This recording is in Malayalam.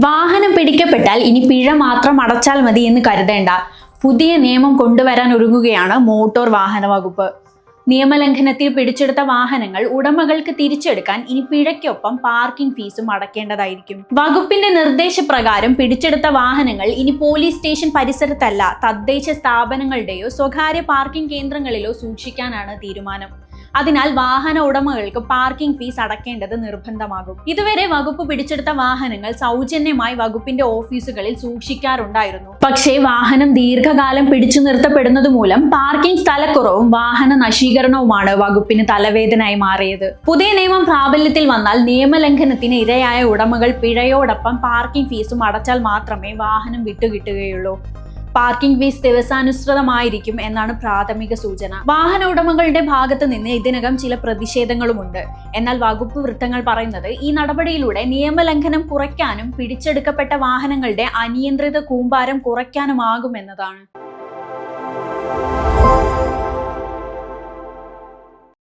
വാഹനം പിടിക്കപ്പെട്ടാൽ ഇനി പിഴ മാത്രം അടച്ചാൽ മതി എന്ന് കരുതേണ്ട. പുതിയ നിയമം കൊണ്ടുവരാൻ ഒരുങ്ങുകയാണ് മോട്ടോർ വാഹന വകുപ്പ്. നിയമലംഘനത്തിൽ പിടിച്ചെടുത്ത വാഹനങ്ങൾ ഉടമകൾക്ക് തിരിച്ചെടുക്കാൻ ഇനി പിഴയ്ക്കൊപ്പം പാർക്കിംഗ് ഫീസും അടക്കേണ്ടതായിരിക്കും. വകുപ്പിന്റെ നിർദ്ദേശപ്രകാരം പിടിച്ചെടുത്ത വാഹനങ്ങൾ ഇനി പോലീസ് സ്റ്റേഷൻ പരിസരത്തല്ല, തദ്ദേശ സ്ഥാപനങ്ങളുടെയോ സ്വകാര്യ പാർക്കിംഗ് കേന്ദ്രങ്ങളിലോ സൂക്ഷിക്കാനാണ് തീരുമാനം. അതിനാൽ വാഹന ഉടമകൾക്ക് പാർക്കിംഗ് ഫീസ് അടക്കേണ്ടത് നിർബന്ധമാകും. ഇതുവരെ വകുപ്പ് പിടിച്ചെടുത്ത വാഹനങ്ങൾ സൗജന്യമായി വകുപ്പിന്റെ ഓഫീസുകളിൽ സൂക്ഷിക്കാറുണ്ടായിരുന്നു. പക്ഷേ വാഹനം ദീർഘകാലം പിടിച്ചു നിർത്തപ്പെടുന്നത് മൂലം പാർക്കിംഗ് സ്ഥലക്കുറവും വാഹന നശീകരണവുമാണ് വകുപ്പിന് തലവേദനയായി മാറിയത്. പുതിയ നിയമം പ്രാബല്യത്തിൽ വന്നാൽ നിയമലംഘനത്തിന് ഇരയായ ഉടമകൾ പിഴയോടൊപ്പം പാർക്കിംഗ് ഫീസും അടച്ചാൽ മാത്രമേ വാഹനം വിട്ടുകിട്ടുകയുള്ളൂ. പാർക്കിംഗ് ഫീസ് ദിവസാനുസൃതമായിരിക്കും എന്നാണ് പ്രാഥമിക സൂചന. വാഹന ഉടമകളുടെ ഭാഗത്ത് നിന്ന് ഇതിനകം ചില പ്രതിഷേധങ്ങളുമുണ്ട്. എന്നാൽ വകുപ്പ് വൃത്തങ്ങൾ പറയുന്നത് ഈ നടപടിയിലൂടെ നിയമലംഘനം കുറയ്ക്കാനും പിടിച്ചെടുക്കപ്പെട്ട വാഹനങ്ങളുടെ അനിയന്ത്രിത കൂമ്പാരം കുറയ്ക്കാനുമാകുമെന്നതാണ്.